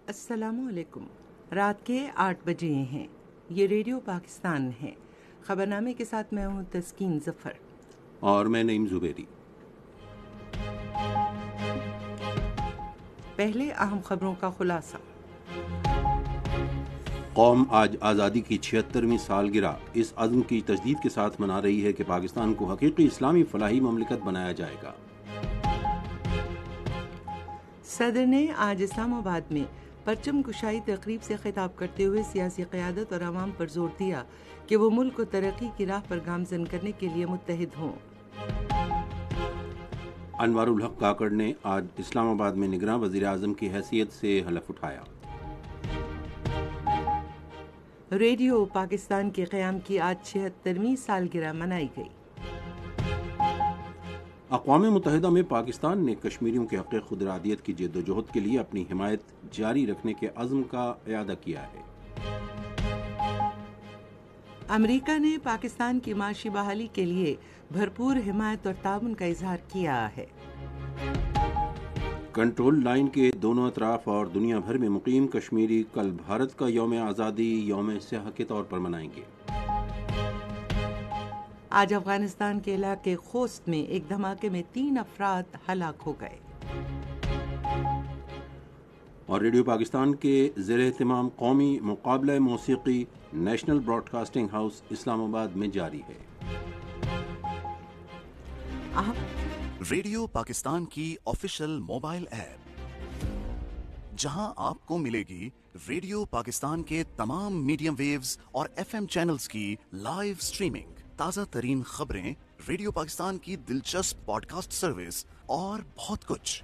السلام علیکم۔ رات کے 8 بجے ہیں۔ یہ ریڈیو پاکستان ہے۔ خبرنامے کے ساتھ میں ہوں تسکین ظفر اور میں نعیم زبیری۔ پہلے اہم خبروں کا خلاصہ۔ قوم آج آزادی کی 76ویں سالگرہ اس عزم کی تجدید کے ساتھ منا رہی ہے کہ پاکستان کو حقیقی اسلامی فلاحی مملکت بنایا جائے گا۔ صدر نے آج اسلام آباد میں پرچم کشائی تقریب سے خطاب کرتے ہوئے سیاسی قیادت اور عوام پر زور دیا کہ وہ ملک کو ترقی کی راہ پر گامزن کرنے کے لیے متحد ہوں۔ انوار الحق کاکڑ نے آج اسلام آباد میں نگراں وزیر اعظم کی حیثیت سے حلف اٹھایا۔ ریڈیو پاکستان کے قیام کی آج 76ویں سالگرہ منائی گئی۔ اقوام متحدہ میں پاکستان نے کشمیریوں کے حق خود ارادیت کی جد و جہد کے لیے اپنی حمایت جاری رکھنے کے عزم کا اعادہ کیا ہے۔ امریکہ نے پاکستان کی معاشی بحالی کے لیے بھرپور حمایت اور تعاون کا اظہار کیا ہے۔ کنٹرول لائن کے دونوں اطراف اور دنیا بھر میں مقیم کشمیری کل بھارت کا یوم آزادی یوم سیاہ کے طور پر منائیں گے۔ آج افغانستان کے علاقے خوست میں ایک دھماکے میں 3 افراد ہلاک ہو گئے۔ اور ریڈیو پاکستان کے زیر اہتمام قومی مقابلہ موسیقی نیشنل براڈ کاسٹنگ ہاؤس اسلام آباد میں جاری ہے۔ ریڈیو پاکستان کی آفیشیل موبائل ایپ، جہاں آپ کو ملے گی ریڈیو پاکستان کے تمام میڈیم ویوز اور FM چینلز کی لائیو سٹریمنگ، تازہ ترین خبریں، ریڈیو پاکستان کی دلچسپ پوڈ کاسٹ سروس اور بہت کچھ۔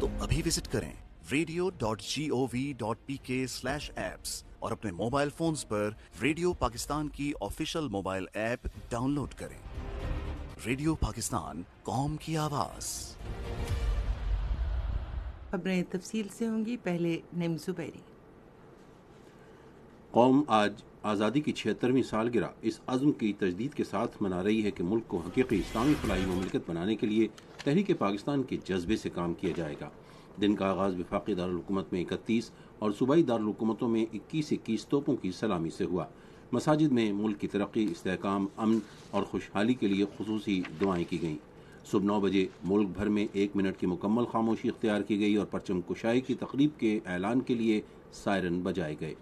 تو ابھی وزٹ کریں radio.gov.pk/apps اور اپنے موبائل فونز پر ریڈیو پاکستان کی official mobile app download کریں۔ ریڈیو پاکستان، قوم کی آواز۔ خبریں تفصیل سے ہوں گی، پہلے نعیم زبیری۔ قوم آج آزادی کی 76ویں سالگرہ اس عزم کی تجدید کے ساتھ منا رہی ہے کہ ملک کو حقیقی اسلامی فلاحی مملکت بنانے کے لیے تحریک پاکستان کے جذبے سے کام کیا جائے گا۔ دن کا آغاز وفاقی دارالحکومت میں 31 اور صوبائی دارالحکومتوں میں 21 توپوں کی سلامی سے ہوا۔ مساجد میں ملک کی ترقی، استحکام، امن اور خوشحالی کے لیے خصوصی دعائیں کی گئیں۔ صبح 9 بجے ملک بھر میں 1 منٹ کی مکمل خاموشی اختیار کی گئی اور پرچم کشائی کی تقریب کے اعلان کے لیے سائرن بجائے گئے۔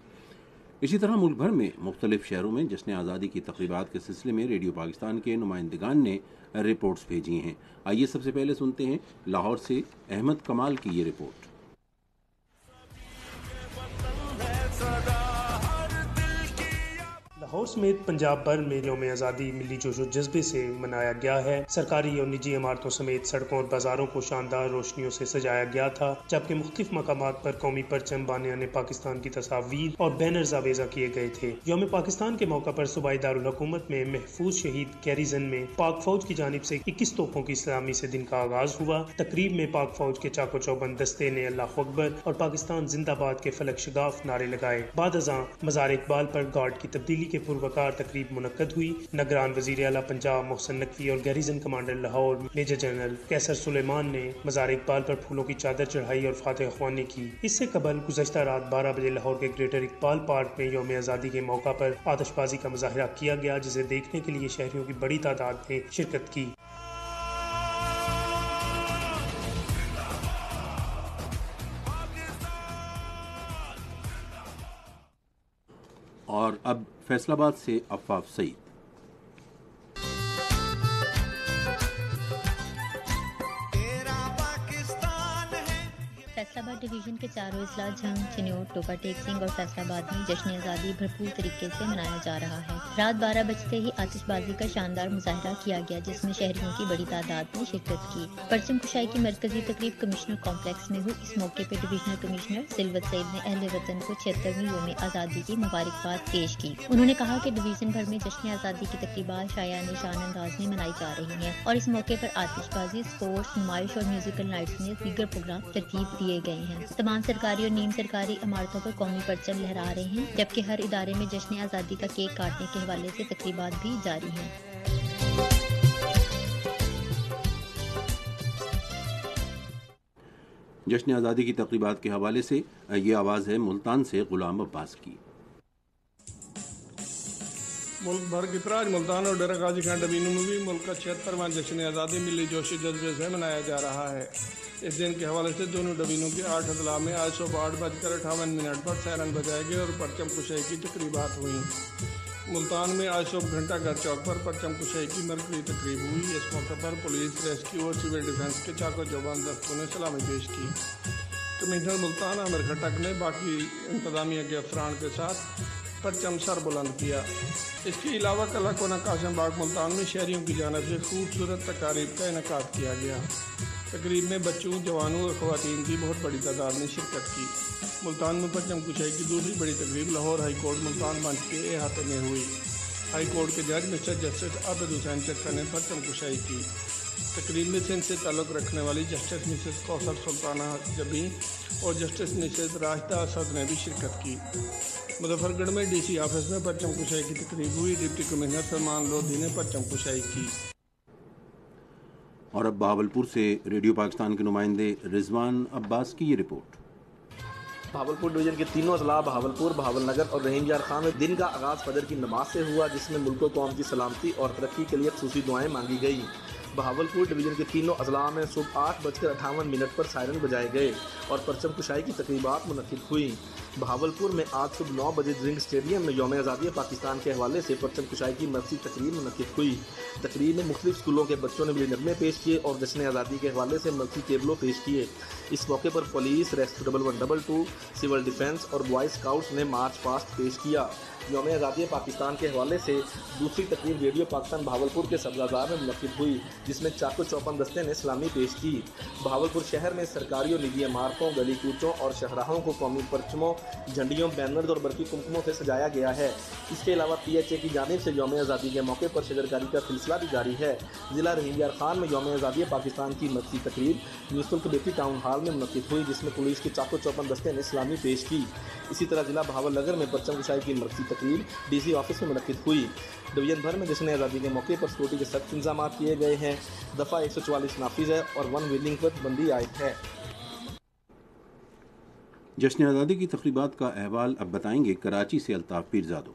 اسی طرح ملک بھر میں مختلف شہروں میں جشن آزادی کی تقریبات کے سلسلے میں ریڈیو پاکستان کے نمائندگان نے رپورٹس بھیجی ہیں۔ آئیے سب سے پہلے سنتے ہیں لاہور سے احمد کمال کی یہ رپورٹ۔ لاہور سمیت پنجاب بھر میں یوم آزادی ملی جوش و جذبے سے منایا گیا ہے۔ سرکاری اور نجی عمارتوں سمیت سڑکوں اور بازاروں کو شاندار روشنیوں سے سجایا گیا تھا، جبکہ مختلف مقامات پر قومی پرچم، بانیان پاکستان کی تصاویر اور بینرز آویزاں کیے گئے تھے۔ یوم پاکستان کے موقع پر صوبائی دارالحکومت میں محفوظ شہید گیریزن میں پاک فوج کی جانب سے 21 توپوں کی سلامی سے دن کا آغاز ہوا۔ تقریب میں پاک فوج کے چاق و چوبند دستے نے اللہ اکبر اور پاکستان زندہ باد کے فلک شگاف نعرے لگائے۔ بعد ازاں مزار اقبال پر گارڈ کی تبدیلی کے پروکار تقریب منعقد ہوئی۔ نگران وزیر اعلیٰ پنجاب محسن نقوی اور garrison commander Lahore major general Qaiser Suleman نے مزار اقبال پر پھولوں کی چادر چڑھائی اور فاتح خوانی کی۔ اس سے قبل گزشتہ رات 12 بجے لاہور کے گریٹر اقبال پارک میں یوم آزادی کے موقع پر آتش بازی کا مظاہرہ کیا گیا، جسے دیکھنے کے لیے شہریوں کی بڑی تعداد نے شرکت کی۔ اور اب فیصل آباد سے عفاف سعید۔ فیصل آباد ڈویژن کے چاروں اضلاع جھنگ، چنیوٹ، ٹوپا ٹیک سنگھ اور فیصل آباد میں جشن آزادی بھرپور طریقے سے منایا جا رہا ہے۔ رات 12 بجتے ہی آتش بازی کا شاندار مظاہرہ کیا گیا، جس میں شہریوں کی بڑی تعداد نے شرکت کی۔ پرچم کشائی کی مرکزی تقریب کمشنر کمپلیکس میں ہوئی۔ اس موقع پر ڈویژنل کمشنر سلوت سعید نے اہل وطن کو 76ویں یوم آزادی کی مبارکباد پیش کی۔ انہوں نے کہا کہ ڈویژن بھر میں جشن آزادی کی تقریبات شایان شان انداز میں منائی جا رہی ہیں اور اس موقع پر آتش بازی، اسپورٹس، نمائش اور میوزیکل نائٹس میں دیگر پروگرام ترتیب دیے گئے ہیں۔ تمام سرکاری اور نیم سرکاری عمارتوں پر قومی پرچم لہرا رہے ہیں، جبکہ ہر ادارے میں جشن آزادی کا کیک کاٹنے کے حوالے سے تقریبات بھی جاری ہیں۔ جشن آزادی کی تقریبات کے حوالے سے یہ آواز ہے ملتان سے غلام عباس کی۔ ملک بھر کی طرح ملتان اور ڈیرہ غازی خان ڈبینوں میں بھی ملک کا 76واں جشن آزادی ملی جوش و جذبے سے منایا جا رہا ہے۔ اس دن کے حوالے سے دونوں ڈبینوں کے 8 اضلاع میں آج صبح 8:58 پر سائرن بجائے گئے اور پرچم کشائی کی تقریبات ہوئیں۔ ملتان میں آج صبح گھنٹہ گھر چوک پر پرچم کشائی کی مرکزی تقریب ہوئی۔ اس موقع پر پولیس، ریسکیو اور سول ڈیفنس کے چاق و چوبند دستوں نے سلامی پیش کی۔ کمشنر ملتان عامر کھٹک نے باقی انتظامیہ کے افسران کے ساتھ پرچم سر بلند کیا۔ اس کے علاوہ قلعہ کونا قاسم باغ ملتان میں شہریوں کی جانب سے خوبصورت تقاریب کا انعقاد کیا گیا۔ تقریب میں بچوں، جوانوں اور خواتین کی بہت بڑی تعداد نے شرکت کی۔ ملتان میں پرچم کشائی کی دوسری بڑی تقریب لاہور ہائی کورٹ ملتان منچ کے احاطے میں ہوئی۔ ہائی کورٹ کے جج مسٹر جسٹس عابد حسین چکر نے پرچم کشائی کی۔ تقریب میں سندھ سے تعلق رکھنے والی جسٹس مسز کوثر سلطانہ جبیں اور جسٹس مسز راشدہ اسد نے بھی شرکت کی۔ مظفر گڑھ میں ڈی سی آفس میں پرچم کشائی کی تقریب ہوئی۔ ڈپٹی کمشنر سلمان لودھی نے پرچم کشائی کی۔ اور اب بہاولپور سے ریڈیو پاکستان کے نمائندے رضوان عباس کی یہ رپورٹ۔ بہاولپور ڈویژن کے تینوں اضلاع بہاولپور، بہاول نگر اور رحیم یار خان میں دن کا آغاز فجر کی نماز سے ہوا، جس میں ملک و قوم کی سلامتی اور ترقی کے لیے خصوصی دعائیں مانگی گئی۔ بہاولپور ڈویژن کے تینوں اضلاع میں صبح 8:58 پر سائرن بجائے گئے اور پرچم کشائی کی تقریبات منعقد ہوئیں۔ بہاولپور میں آج صبح 9 بجے ڈرنگ اسٹیڈیم میں یوم آزادی پاکستان کے حوالے سے پرچم کشائی کی مرکزی تقریب منعقد ہوئی۔ تقریب میں مختلف اسکولوں کے بچوں نے بھی نغمے پیش کیے اور جشن آزادی کے حوالے سے مرکزی ٹیبلوں پیش کیے۔ اس موقع پر پولیس، ریسکیو 1122، سول ڈیفنس اور بوائے اسکاؤٹس نے مارچ پاسٹ پیش کیا۔ یوم آزادی پاکستان کے حوالے سے دوسری تقریب ریڈیو پاکستان بہاولپور کے صدرازار میں منعقد ہوئی، جس میں چاق و چوبند دستے نے سلامی پیش کی۔ بہاولپور شہر میں سرکاری اور نجی عمارتوں، گلی کوچوں اور شاہراہوں کو قومی پرچموں، جھنڈیوں، بینرز اور برقی کمکموں سے سجایا گیا ہے۔ اس کے علاوہ پی ایچ اے کی جانب سے یوم آزادی کے موقع پر شجرکاری کا سلسلہ بھی جاری ہے۔ ضلع رحیم یار خان میں یوم آزادی پاکستان کی مرکزی تقریب یوسف بیٹی ٹاؤن ہال میں منعقد ہوئی، جس میں پولیس کے چاق و چوبند دستے نے سلامی پیش کی۔ اسی طرح ضلع بہاول نگر میں پرچم کشائی کی مرکزی تقریب ڈی سی آفس میں منعقد ہوئی۔ ڈویژن بھر میں جشن آزادی کے موقع پر سکیورٹی کے سخت انتظامات کیے گئے ہیں۔ دفعہ 144 نافذ ہے اور 1 ویلنگ پر بندی عائد ہے۔ جشن آزادی کی تقریبات کا احوال اب بتائیں گے کراچی سے الطاف پیرزادو۔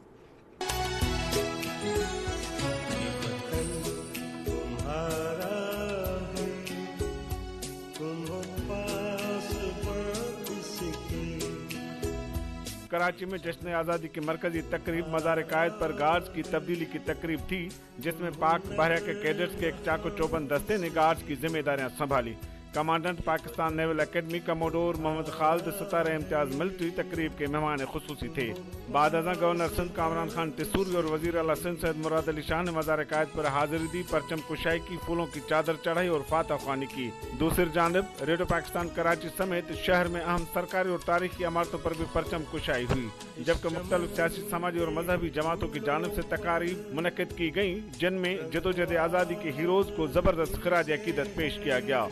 کراچی میں جشن آزادی کی مرکزی تقریب مزار قائد پر گارڈز کی تبدیلی کی تقریب تھی، جس میں پاک بحریہ کے کیڈٹس کے ایک چاق و چوبند دستے نے گارڈز کی ذمہ داریاں سنبھالی۔ Commandant Pakistan naval academy commodore Muhammad Khalid Sitara Imtiaz military تقریب کے مہمان خصوصی تھے۔ بعد ازاں گورنر سندھ کامران خان ٹسوری اور وزیر اعلیٰ سندھ سید مراد علی شاہ نے مزار قائد پر حاضری دی، پرچم کشائی کی، پھولوں کی چادر چڑھائی اور فاتح خوانی کی۔ دوسری جانب ریڈیو پاکستان کراچی سمیت شہر میں اہم سرکاری اور تاریخی عمارتوں پر بھی پرچم کشائی ہوئی، جبکہ مختلف سیاسی، سماجی اور مذہبی جماعتوں کی جانب سے تقاریب منعقد کی گئیں، جن میں جدوجہد آزادی کے ہیروز کو زبردست خراج عقیدت پیش کیا گیا۔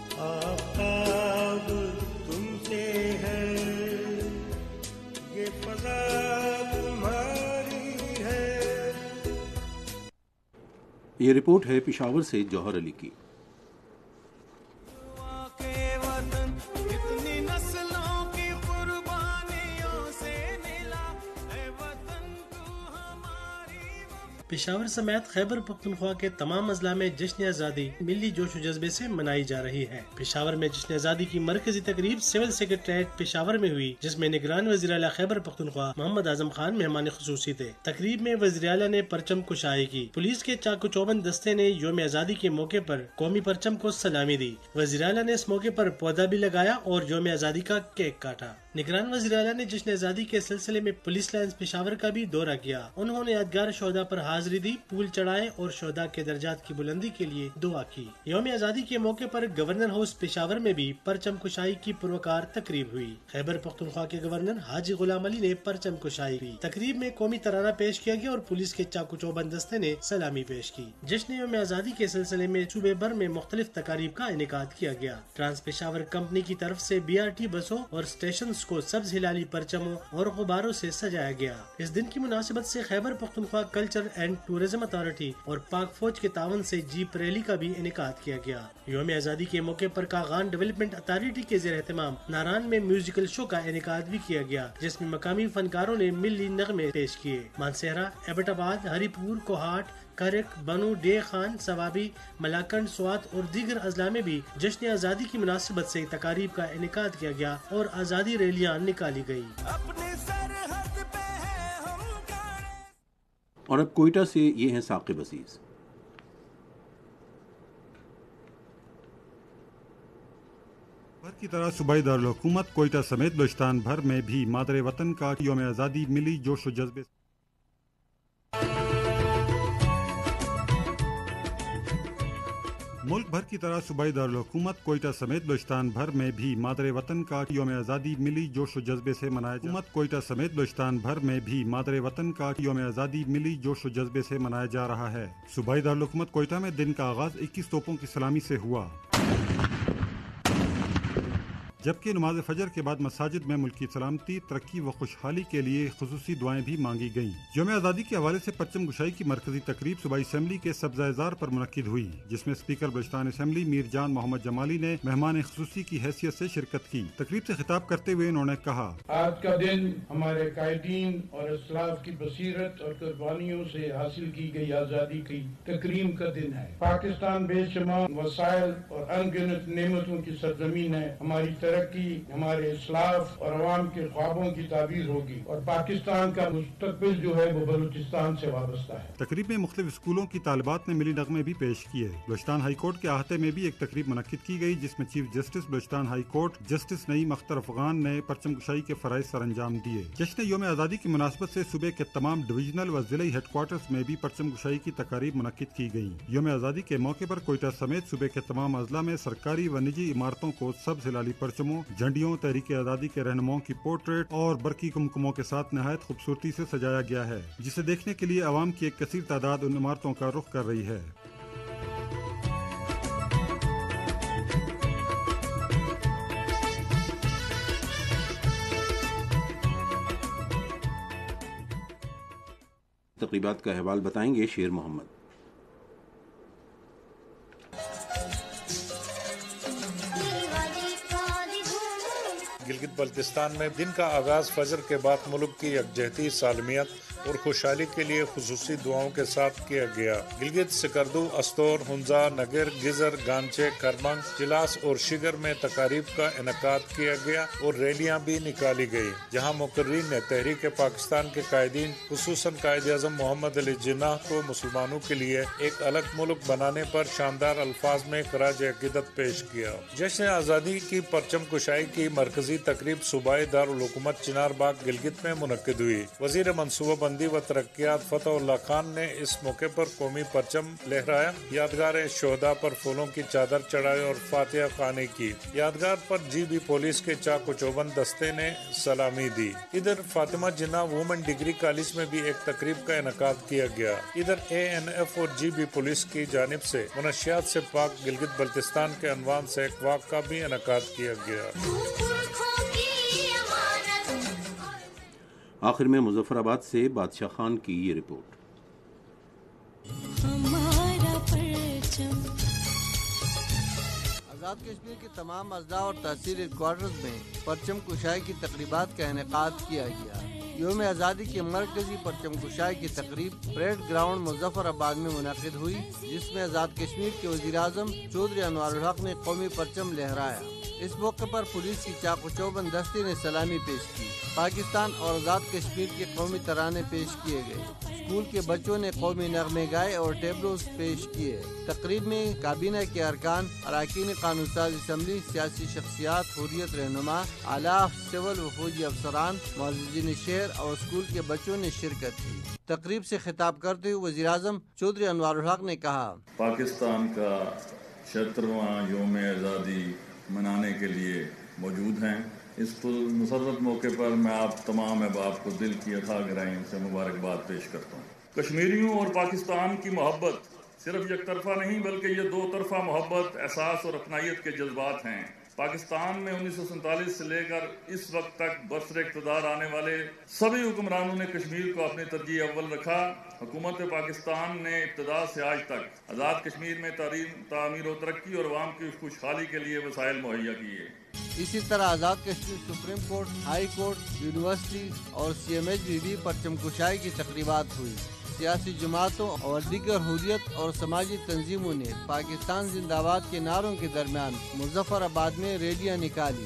یہ رپورٹ ہے پشاور سے جوہر علی کی۔ پشاور سمیت خیبر پختونخوا کے تمام اضلاع میں جشن آزادی ملی جوش و جذبے سے منائی جا رہی ہے۔ پشاور میں جشن آزادی کی مرکزی تقریب سول سیکریٹریٹ پشاور میں ہوئی، جس میں نگران وزیر اعلیٰ خیبر پختونخوا محمد اعظم خان مہمان خصوصی تھے۔ تقریب میں وزیر اعلیٰ نے پرچم کشائی کی۔ پولیس کے چاق و چوبند دستے نے یوم آزادی کے موقع پر قومی پرچم کو سلامی دی۔ وزیر اعلیٰ نے اس موقع پر پودا بھی لگایا اور یوم آزادی کا کیک کاٹا۔ نگران وزیر اعلیٰ نے جشن آزادی کے سلسلے میں پولیس لائنز پشاور کا بھی دورہ کیا۔ انہوں نے یادگار شہداء پر حاضری دی، پھول چڑھائے اور شہداء کے درجات کی بلندی کے لیے دعا کی۔ یوم آزادی کے موقع پر گورنر ہاؤس پشاور میں بھی پرچم کشائی کی پروکار تقریب ہوئی۔ خیبر پختونخوا کے گورنر حاجی غلام علی نے پرچم کشائی کی۔ تقریب میں قومی ترانہ پیش کیا گیا اور پولیس کے چاق و چوبند دستے نے سلامی پیش کی۔ جشن یوم آزادی کے سلسلے میں صوبے بھر میں مختلف تقاریب کا انعقاد کیا گیا۔ ٹرانس پشاور کمپنی کی طرف سے BRT بسوں اور اسٹیشن کیمپس کو سبز ہلالی پرچموں اور غباروں سے سجایا گیا۔ اس دن کی مناسبت سے Khyber Pakhtunkhwa culture and tourism authority اور پاک فوج کے تعاون سے جیپ ریلی کا بھی انعقاد کیا گیا۔ یوم آزادی کے موقع پر کاغان ڈیولپمنٹ اتھارٹی کے زیر اہتمام ناران میں میوزیکل شو کا انعقاد بھی کیا گیا، جس میں مقامی فنکاروں نے ملی نغمے پیش کیے۔ مانسہرہ، ایبٹ آباد، ہری پور، کوہاٹ، کرک، بنو، ڈے خان، ثوابی، ملاکنڈ، سوات اور دیگر اضلاع میں بھی جشن آزادی کی مناسبت سے تقاریب کا انعقاد کیا گیا اور آزادی ریلیاں نکالی گئی۔ اور اب کوئٹہ سے یہ ہیں ثاقب عزیز۔ بھر کی طرح صوبائی دارالحکومت کوئٹہ سمیت بلوچستان بھر میں بھی مادر وطن کا یوم آزادی ملی جوش و جذبے ملک بھر کی طرح صوبائی دارالحکومت کوئٹہ سمیت بلوچستان بھر میں بھی مادر وطن کا یوم آزادی ملی جوش و جذبے سے منایا حکومت کوئٹہ سمیت بلوچستان بھر میں بھی مادر وطن کا یوم آزادی ملی جوش و جذبے سے منایا جا رہا ہے۔ صوبائی دارالحکومت کوئٹہ میں دن کا آغاز 21 توپوں کی سلامی سے ہوا، جبکہ نماز فجر کے بعد مساجد میں ملکی سلامتی، ترقی و خوشحالی کے لیے خصوصی دعائیں بھی مانگی گئیں۔ یوم آزادی کے حوالے سے پرچم گشائی کی مرکزی تقریب صوبائی اسمبلی کے سبزہ زار پر منعقد ہوئی، جس میں اسپیکر بلوچستان اسمبلی میر جان محمد جمالی نے مہمان خصوصی کی حیثیت سے شرکت کی۔ تقریب سے خطاب کرتے ہوئے انہوں نے کہا، آج کا دن ہمارے قائدین اور اسلاف کی بصیرت اور قربانیوں سے حاصل کی گئی آزادی کی تکریم کا دن ہے۔ پاکستان بے شمار وسائل اور ان گنت نعمتوں کی سرزمین ہے۔ ہماری ترقی ہمارے اسلاف اور عوام کے خوابوں کی تعبیر ہوگی اور پاکستان کا مستقبل جو ہے وہ بلوچستان سے وابستہ ہے۔ تقریب میں مختلف اسکولوں کی طالبات نے ملی نغمے بھی پیش کیے۔ بلوچستان ہائی کورٹ کے احاطے میں بھی ایک تقریب منعقد کی گئی، جس میں chief justice Balochistan high court justice Naeem Akhtar Afghan نے پرچم گشائی کے فرائض سر انجام دیے۔ جشن یوم آزادی کی مناسبت سے صوبے کے تمام ڈویژنل و ضلعی ہیڈ کوارٹرز میں بھی پرچم گشائی کی تقاریب منعقد کی گئیں۔ یوم آزادی کے موقع پر کوئٹہ سمیت صوبے کے تمام اضلاع میں سرکاری و نجی عمارتوں کو سبز ہلالی پرچموں، جھنڈیوں، تحریک آزادی کے رہنماؤں کی پورٹریٹ اور برقی کمکموں کے ساتھ نہایت خوبصورتی سے سجایا گیا ہے، جسے دیکھنے کے لیے عوام کی ایک کثیر تعداد ان عمارتوں کا رخ کر رہی ہے۔ تقریبات کا احوال بتائیں گے شیر محمد۔ گلگت بلتستان میں دن کا آغاز فجر کے بعد ملک کی یکجہتی، سالمیت اور خوشحالی کے لیے خصوصی دعاؤں کے ساتھ کیا گیا۔ گلگت، سکردو، استور، ہنزا، نگر، گزر، گانچے، کرمنگ، جلاس اور شگر میں تقاریب کا انعقاد کیا گیا اور ریلیاں بھی نکالی گئی، جہاں مقررین نے تحریک پاکستان کے قائدین خصوصاً قائد اعظم محمد علی جناح کو مسلمانوں کے لیے ایک الگ ملک بنانے پر شاندار الفاظ میں خراج عقیدت پیش کیا۔ جشن آزادی کی پرچم کشائی کی مرکزی تقریب صوبائی دارالحکومت چنار باغ گلگت میں منعقد ہوئی۔ وزیر منصوبہ بندی و ترقیات فتح اللہ خان نے اس موقع پر قومی پرچم لہرایا، یادگار شہداء پر پھولوں کی چادر چڑھائی اور فاتحہ خوانی کی۔ یادگار پر جی بی پولیس کے چاق و چوبند دستے نے سلامی دی۔ ادھر فاطمہ جناح وومن ڈگری کالج میں بھی ایک تقریب کا انعقاد کیا گیا۔ ادھر اے این ایف اور جی بی پولیس کی جانب سے منشیات سے پاک گلگت بلتستان کے عنوان سے ایک واک کا بھی انعقاد کیا گیا۔ آخر میں مظفر آباد سے بادشاہ خان کی یہ رپورٹ۔ آزاد کشمیر کے تمام اضلاع اور تحصیل ہیڈ کوارٹرز میں پرچم کشائی کی تقریبات کا انعقاد کیا گیا۔ یوم آزادی کی مرکزی پرچم کشائی کی تقریب پریڈ گراؤنڈ مظفر آباد میں منعقد ہوئی، جس میں آزاد کشمیر کے وزیر اعظم چودھری انوار الحق نے قومی پرچم لہرایا۔ اس موقع پر پولیس کی چاق و چوبند دستے نے سلامی پیش کی۔ پاکستان اور آزاد کشمیر کے قومی ترانے پیش کیے گئے۔ اسکول کے بچوں نے قومی نغمے گائے اور ٹیبلوز پیش کیے۔ تقریب میں کابینہ کے ارکان، اراکین قانون ساز اسمبلی، سیاسی شخصیات، حریت رہنما، اعلیٰ سول و فوجی افسران، معززین شہر اور اسکول کے بچوں نے شرکت کی۔ تقریب سے خطاب کرتے ہوئے وزیر اعظم چودھری انوار الحق نے کہا، پاکستان کا 76واں یوم آزادی منانے کے لیے موجود ہیں۔ اس مسرت موقع پر میں آپ تمام احباب کو دل کی اتھاہ گہرائیوں سے مبارکباد پیش کرتا ہوں۔ کشمیریوں اور پاکستان کی محبت صرف یک طرفہ نہیں بلکہ یہ دو طرفہ محبت، احساس اور اپنائیت کے جذبات ہیں۔ پاکستان میں 1947 سے لے کر اس وقت تک برسر اقتدار آنے والے سبھی حکمرانوں نے کشمیر کو اپنی ترجیح اول رکھا۔ حکومت پاکستان نے ابتدا سے آج تک آزاد کشمیر میں تعمیر و ترقی اور عوام کی خوشحالی کے لیے وسائل مہیا کیے۔ اسی طرح Azad Kashmir supreme court, high court, university اور CMH میں بھی پرچم کشائی کی تقریبات ہوئی۔ سیاسی جماعتوں اور دیگر حریت اور سماجی تنظیموں نے پاکستان زندہ باد کے نعروں کے درمیان مظفر آباد میں ریلیاں نکالی۔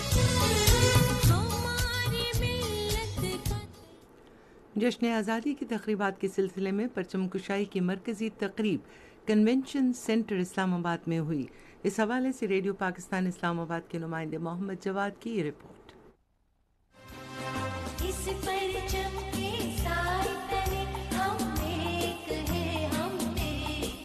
جشن آزادی کی تقریبات کے سلسلے میں پرچم کشائی کی مرکزی تقریب کنونشن سینٹر اسلام آباد میں ہوئی۔ اس حوالے سے ریڈیو پاکستان اسلام آباد کے نمائندے محمد جواد کی یہ رپورٹ۔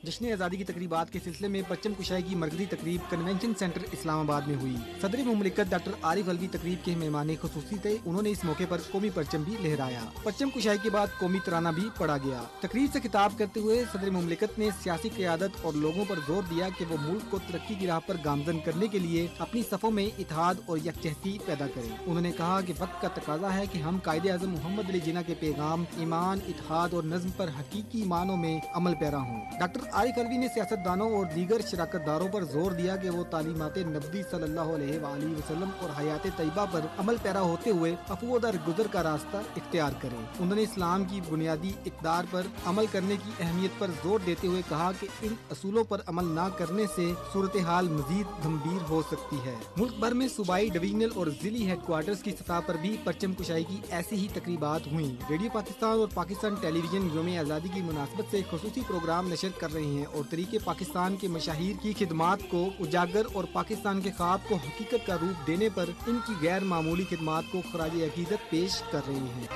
جشن آزادی کی تقریبات کے سلسلے میں پرچم کشائی کی مرکزی تقریب کنونشن سینٹر اسلام آباد میں ہوئی۔ صدر مملکت ڈاکٹر عارف علوی تقریب کے مہمان خصوصی تھے۔ انہوں نے اس موقع پر قومی پرچم بھی لہرایا۔ پرچم کشائی کے بعد قومی ترانہ بھی پڑھا گیا۔ تقریب سے خطاب کرتے ہوئے صدر مملکت نے سیاسی قیادت اور لوگوں پر زور دیا کہ وہ ملک کو ترقی کی راہ پر گامزن کرنے کے لیے اپنی صفوں میں اتحاد اور یکجہتی پیدا کریں۔ انہوں نے کہا کہ وقت کا تقاضا ہے کہ ہم قائد اعظم محمد علی جناح کے پیغام ایمان، اتحاد اور نظم پر حقیقی معنوں میں عمل پیرا ہوں۔ ڈاکٹر عارف علوی نے سیاست دانوں اور دیگر شراکت داروں پر زور دیا کہ وہ تعلیمات نبوی صلی اللہ علیہ وآلہ وسلم اور حیات طیبہ پر عمل پیرا ہوتے ہوئے عفو و درگزر کا راستہ اختیار کریں۔ انہوں نے اسلام کی بنیادی اقدار پر عمل کرنے کی اہمیت پر زور دیتے ہوئے کہا کہ ان اصولوں پر عمل نہ کرنے سے صورتحال مزید گمبھیر ہو سکتی ہے۔ ملک بھر میں صوبائی، ڈویژنل اور ضلعی ہیڈ کوارٹرز کی سطح پر بھی پرچم کشائی کی ایسی ہی تقریبات ہوئیں۔ ریڈیو پاکستان اور پاکستان ٹیلی ویژن یوم آزادی کی مناسبت سے خصوصی پروگرام نشر کر رہے ہیں اور طریقے پاکستان کے مشاہیر کی خدمات کو اجاگر اور پاکستان کے خواب کو حقیقت کا روپ دینے پر ان کی غیر معمولی خدمات کو خراج عقیدت پیش کر رہے ہیں۔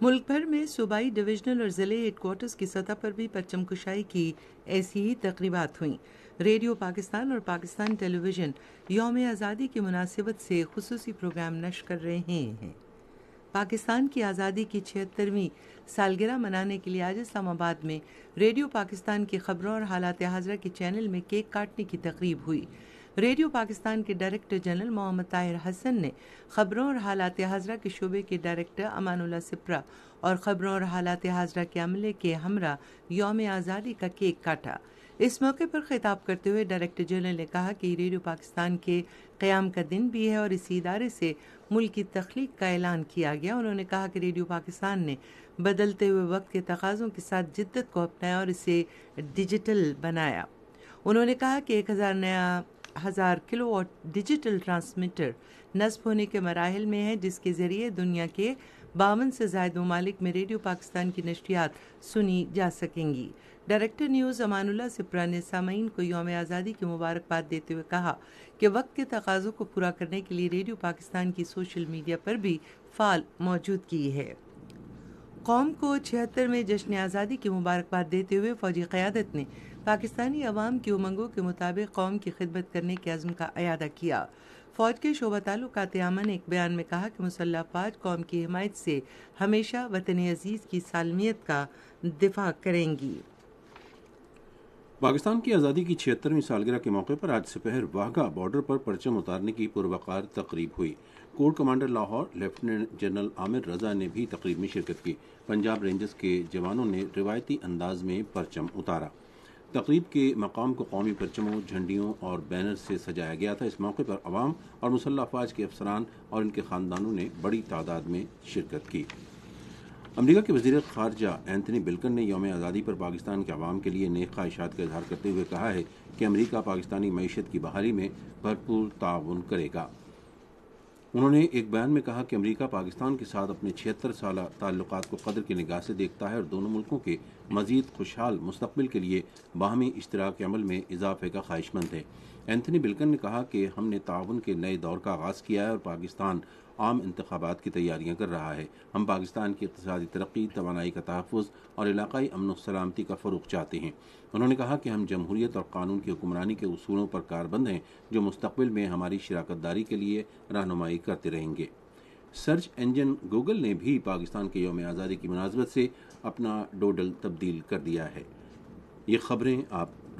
ملک بھر میں صوبائی، ڈویژنل اور ضلعی ہیڈ کوارٹرز کی سطح پر بھی پرچم کشائی کی ایسی ہی تقریبات ہوئیں۔ ریڈیو پاکستان اور پاکستان ٹیلی ویژن یوم آزادی کی مناسبت سے خصوصی پروگرام نشر کر رہے ہیں۔ پاکستان کی آزادی کی 76ویں سالگرہ منانے کے لیے آج اسلام آباد میں ریڈیو پاکستان کی خبروں اور حالات حاضرہ کے چینل میں کیک کاٹنے کی تقریب ہوئی۔ ریڈیو پاکستان کے ڈائریکٹر جنرل محمد طاہر حسن نے خبروں اور حالات حاضرہ کے شعبے کے ڈائریکٹر امان اللہ سپرا اور خبروں اور حالات حاضرہ کے عملے کے ہمراہ یوم آزادی کا کیک کاٹا۔ اس موقع پر خطاب کرتے ہوئے ڈائریکٹر جنرل نے کہا کہ ریڈیو پاکستان کے قیام کا دن بھی ہے اور اسی ادارے سے ملک کی تخلیق کا اعلان کیا گیا۔ انہوں نے کہا کہ ریڈیو پاکستان نے بدلتے ہوئے وقت کے تقاضوں کے ساتھ جدت کو اپنایا اور اسے ڈیجیٹل بنایا۔ انہوں نے کہا کہ 1000 کلو واٹ ڈیجیٹل ٹرانسمیٹر نصب ہونے کے مراحل میں ہے، جس کے ذریعے دنیا کے 52 سے زائد ممالک میں ریڈیو پاکستان کی نشریات سنی جا سکیں گی۔ ڈائریکٹر نیوز امان اللہ سپرا نے سامعین کو یوم آزادی کی مبارکباد دیتے ہوئے کہا کہ وقت کے تقاضوں کو پورا کرنے کے لیے ریڈیو پاکستان کی سوشل میڈیا پر بھی فعال موجودگی ہے۔ قوم کو 76ویں جشن آزادی کی مبارکباد دیتے ہوئے فوجی قیادت نے پاکستانی عوام کی امنگوں کے مطابق قوم کی خدمت کرنے کے عزم کا اعادہ کیا۔ فوج کے شعبہ تعلقات عامہ نے ایک بیان میں کہا کہ مسلح افواج قوم کی حمایت سے ہمیشہ وطن عزیز کی سالمیت کا دفاع کریں گی۔ پاکستان کی آزادی کی 76ویں سالگرہ کے موقع پر آج سپہر واہگہ بارڈر پر پرچم اتارنے کی پروقار تقریب ہوئی۔ Corps commander Lahore lieutenant general Aamir Raza نے بھی تقریب میں شرکت کی۔ پنجاب رینجرز کے جوانوں نے روایتی انداز میں پرچم اتارا۔ تقریب کے مقام کو قومی پرچموں، جھنڈیوں اور بینر سے سجایا گیا تھا۔ اس موقع پر عوام اور مسلح افواج کے افسران اور ان کے خاندانوں نے بڑی تعداد میں شرکت کی۔ امریکہ کے وزیر خارجہ اینتھنی بلکن نے یوم آزادی پر پاکستان کے عوام کے لیے نیک خواہشات کا اظہار کرتے ہوئے کہا ہے کہ امریکہ پاکستانی معیشت کی بحالی میں بھرپور تعاون کرے گا۔ انہوں نے ایک بیان میں کہا کہ امریکہ پاکستان کے ساتھ اپنے 76 سالہ تعلقات کو قدر کی نگاہ سے دیکھتا ہے اور دونوں ملکوں کے مزید خوشحال مستقبل کے لیے باہمی اشتراک عمل میں اضافے کا خواہش مند ہے۔ اینتھنی بلکن نے کہا کہ ہم نے تعاون کے نئے دور کا آغاز کیا ہے اور پاکستان عام انتخابات کی تیاریاں کر رہا ہے۔ ہم پاکستان کی اقتصادی ترقی، توانائی کا تحفظ اور علاقائی امن و سلامتی کا فروغ چاہتے ہیں۔ انہوں نے کہا کہ ہم جمہوریت اور قانون کی حکمرانی کے اصولوں پر کاربند ہیں جو مستقبل میں ہماری شراکت داری کے لیے رہنمائی کرتے رہیں گے۔ سرچ انجن گوگل نے بھی پاکستان کے یوم آزادی کی مناسبت سے اپنا ڈوڈل تبدیل کر دیا ہے۔ یہ خبریں آپ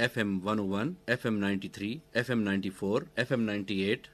FM 101, FM 93, FM 94, FM 98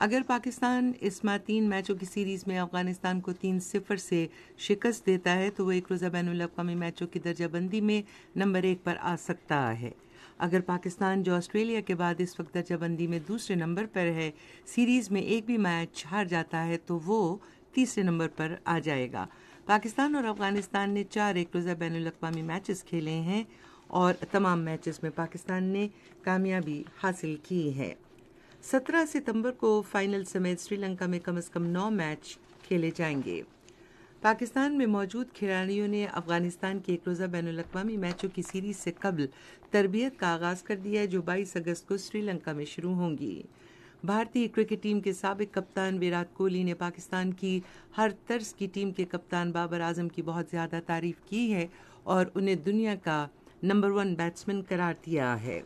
اگر پاکستان اس ماہ 3 میچوں کی سیریز میں افغانستان کو 3-0 سے شکست دیتا ہے تو وہ ایک روزہ بین الاقوامی میچوں کی درجہ بندی میں نمبر 1 پر آ سکتا ہے۔ اگر پاکستان جو آسٹریلیا کے بعد اس وقت درجہ بندی میں دوسرے نمبر پر ہے سیریز میں ایک بھی میچ ہار جاتا ہے تو وہ تیسرے نمبر پر آ جائے گا۔ پاکستان اور افغانستان نے 4 ایک روزہ بین الاقوامی میچز کھیلے ہیں اور تمام میچز میں پاکستان نے کامیابی حاصل کی ہے۔ 17 ستمبر کو فائنل سمیت سری لنکا میں کم از کم 9 میچ کھیلے جائیں گے۔ پاکستان میں موجود کھلاڑیوں نے افغانستان کے ایک روزہ بین الاقوامی میچوں کی سیریز سے قبل تربیت کا آغاز کر دیا ہے جو 22 اگست کو سری لنکا میں شروع ہوں گی۔ بھارتی کرکٹ ٹیم کے سابق کپتان ویرات کوہلی نے پاکستان کی ہر طرز کی ٹیم کے کپتان بابر اعظم کی بہت زیادہ تعریف کی ہے اور انہیں دنیا کا نمبر 1 بیٹسمین قرار دیا ہے۔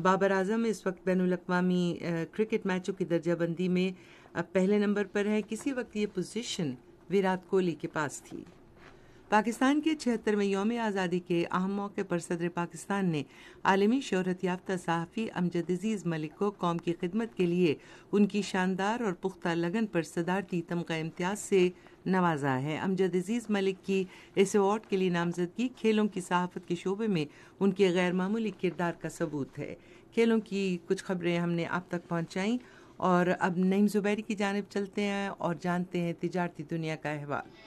بابر اعظم اس وقت بین الاقوامی کرکٹ میچوں کی درجہ بندی میں پہلے نمبر پر ہے۔ کسی وقت یہ پوزیشن ویرات کوہلی کے پاس تھی۔ پاکستان کے 76ویں یوم آزادی کے اہم موقع پر صدر پاکستان نے عالمی شہرت یافتہ صحافی امجد عزیز ملک کو قوم کی خدمت کے لیے ان کی شاندار اور پختہ لگن پر صدارتی تمغہ امتیاز سے نوازا ہے۔ امجد عزیز ملک کی اس ایوارڈ کے لیے نامزدگی کھیلوں کی صحافت کے شعبے میں ان کے غیر معمولی کردار کا ثبوت ہے۔ کھیلوں کی کچھ خبریں ہم نے آپ تک پہنچائیں اور اب نعیم زبیری کی جانب چلتے ہیں اور جانتے ہیں تجارتی دنیا کا احوال۔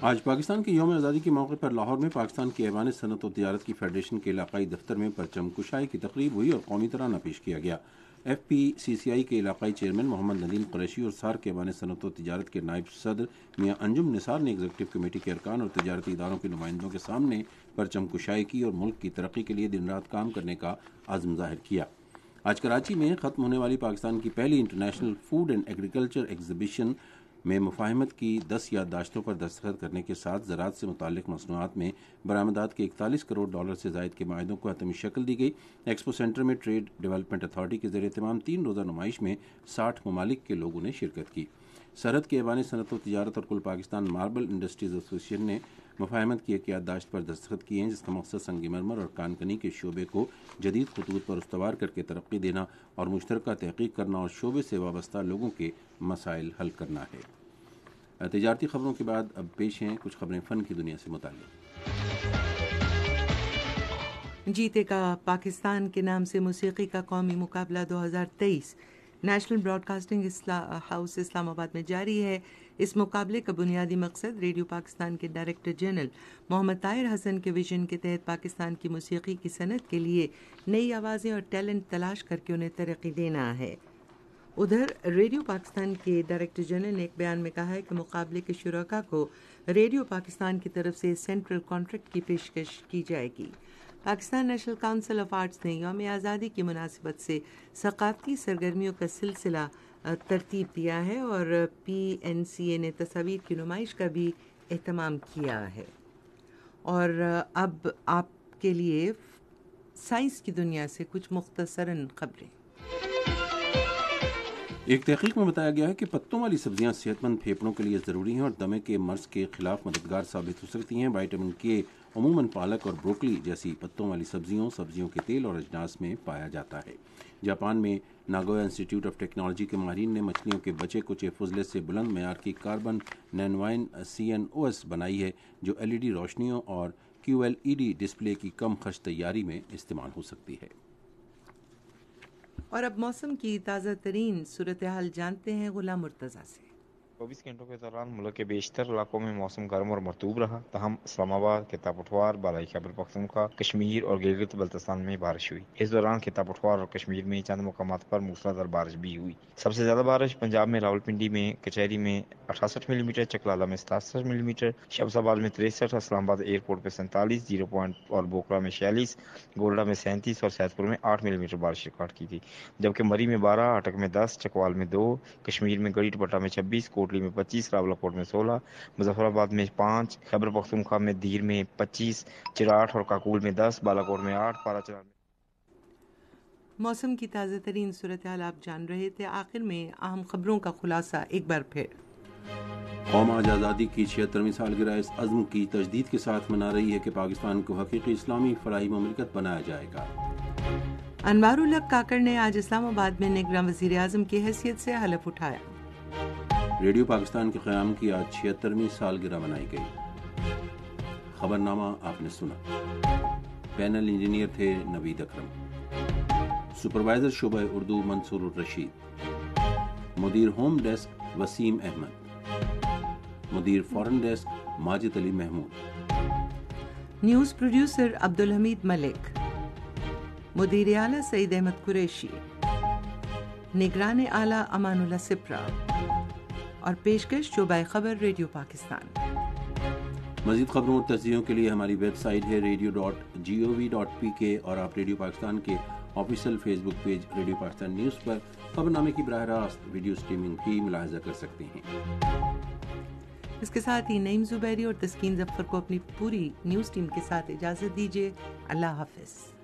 آج پاکستان کے یوم آزادی کے موقع پر لاہور میں پاکستان کے ایوان صنعت و تجارت کی فیڈریشن کے علاقائی دفتر میں پرچم کشائی کی تقریب ہوئی اور قومی ترانہ پیش کیا گیا۔ ایف پی سی سی آئی کے علاقائی چیئرمین محمد ندیم قریشی اور سار کے ایوان صنعت و تجارت کے نائب صدر میاں انجم نثار نے ایگزیکٹو کمیٹی کے ارکان اور تجارتی اداروں کے نمائندوں کے سامنے پرچم کشائی کی اور ملک کی ترقی کے لیے دن رات کام کرنے کا عزم ظاہر کیا۔ آج کراچی میں ختم ہونے والی پاکستان کی پہلی international food and agriculture exhibition میں مفاہمت کی 10 یادداشتوں پر دستخط کرنے کے ساتھ زراعت سے متعلق مصنوعات میں برآمدات کے 41 کروڑ ڈالر سے زائد کے معاہدوں کو حتمی شکل دی گئی۔ ایکسپو سینٹر میں ٹریڈ ڈیولپمنٹ اتھارٹی کے زیر اہتمام 3 روزہ نمائش میں 60 ممالک کے لوگوں نے شرکت کی۔ سرحد کے ایوان صنعت و تجارت اور کل پاکستان ماربل انڈسٹریز ایسوسی ایشن نے مفاہمت کی ایک یادداشت پر دستخط کیے ہیں جس کا مقصد سنگ مرمر اور کانکنی کے شعبے کو جدید خطوط پر استوار کر کے ترقی دینا اور مشترکہ تحقیق کرنا اور شعبے سے وابستہ لوگوں کے مسائل حل کرنا ہے۔ تجارتی خبروں کے بعد اب پیش ہیں کچھ خبریں فن کی دنیا سے متعلق۔ جیتے کا پاکستان کے نام سے موسیقی کا قومی مقابلہ 2023 نیشنل براڈ کاسٹنگ ہاؤس اسلام آباد میں جاری ہے۔ اس مقابلے کا بنیادی مقصد ریڈیو پاکستان کے ڈائریکٹر جنرل محمد طاہر حسن کے ویژن کے تحت پاکستان کی موسیقی کی صنعت کے لیے نئی آوازیں اور ٹیلنٹ تلاش کر کے انہیں ترقی دینا ہے۔ ادھر ریڈیو پاکستان کے ڈائریکٹر جنرل نے ایک بیان میں کہا ہے کہ مقابلے کے شرکاء کو ریڈیو پاکستان کی طرف سے سینٹرل کانٹریکٹ کی پیشکش کی جائے گی۔ Pakistan national council of arts نے یوم آزادی کی مناسبت سے ثقافتی سرگرمیوں کا سلسلہ ترتیب دیا ہے اور پی این سی اے نے تصاویر کی نمائش کا بھی اہتمام کیا ہے۔ اور اب آپ کے لیے سائنس کی دنیا سے کچھ مختصراً خبریں۔ ایک تحقیق میں بتایا گیا ہے کہ پتوں والی سبزیاں صحت مند پھیپھڑوں کے لیے ضروری ہیں اور دمے کے مرض کے خلاف مددگار ثابت ہو سکتی ہیں۔ وائٹامن کے عموماً پالک اور بروکلی جیسی پتوں والی سبزیوں کے تیل اور اجناس میں پایا جاتا ہے۔ جاپان میں ناگویا انسٹی آف ٹیکنالوجی کے ماہرین نے مچھلیوں کے بچے کچے فضلے سے بلند معیار کی کاربن نینوائن CNOS بنائی ہے جو LED روشنیوں اور QLED ڈسپلے کی کم خرچ تیاری میں استعمال ہو سکتی ہے۔ اور اب موسم کی تازہ ترین صورتحال جانتے ہیں غلام مرتضیٰ سے۔ 24 گھنٹوں کے دوران ملک کے بیشتر علاقوں میں موسم گرم اور مرطوب رہا، تاہم اسلام آباد، خطہ پٹوار، بالائی خیبر پختونخوا، کشمیر اور گلگت بلتستان میں بارش ہوئی۔ اس دوران خطہ پٹوار اور کشمیر میں چند مقامات پر موسلادھار بارش بھی ہوئی۔ سب سے زیادہ بارش پنجاب میں راولپنڈی میں، کچہری میں 68 ملی میٹر، چکلالہ میں 67 ملی میٹر، شمس آباد میں 63، اسلام آباد ایئرپورٹ پہ 47، 0 پوائنٹ اور بوکرا میں 46، گولڈا میں 37 اور سیدپور میں 8 ملی میٹر بارش ریکارڈ کی گئی، جبکہ مری میں 12، اٹک میں 10، چکوال میں 2، کشمیر میں گڑھی ٹپٹا میں 26، کوٹلی میں 25، راولاکوٹ میں 16، مظفر آباد میں 5، خیبر پختونخوا میں دیر میں 25، چراٹ اور کاکول میں 10، بالاکوٹ میں 8، پارا چرار میں۔ موسم کی تازہ ترین صورتحال آپ جان رہے تھے۔ آخر میں اہم خبروں کا خلاصہ ایک بار پھر۔ قوم آج آزادی کی 76ویں سالگرہ اس عزم کی تجدید کے ساتھ منا رہی ہے کہ پاکستان کو حقیقی اسلامی فلاحی مملکت بنایا جائے گا۔ انوار الحق کاکڑ نے آج اسلام آباد میں نگراں وزیر اعظم کی حیثیت سے حلف اٹھایا۔ ریڈیو پاکستان کے قیام کی آج 76ویں سالگرہ منائی گئی۔ خبرنامہ آپ نے سنا۔ پینل انجینئر تھے نوید اکرم، سپروائزر شعبہ اردو منصور الرشید، مدیر ہوم ڈیسک وسیم احمد، مدیر فورن ڈیسک ماجد علی محمود، نیوز پروڈیوسر عبدالحمید ملک، مدیر اعلیٰ سعید احمد قریشی، نگران اعلیٰ امان اللہ سپرا اور پیشکش شعبہ خبر ریڈیو پاکستان۔ مزید خبروں اور تجزیوں کے لیے ہماری ویب سائٹ ہے radio.gov.pk اور آپ ریڈیو پاکستان کے آفیشیل فیس بک پیج ریڈیو پاکستان نیوز پر خبرنامے کی براہ راست ویڈیو سٹریمنگ بھی ملاحظہ کر سکتے ہیں۔ اس کے ساتھ ہی نعیم زبیری اور تسکین ظفر کو اپنی پوری نیوز ٹیم کے ساتھ اجازت دیجیے۔ اللہ حافظ۔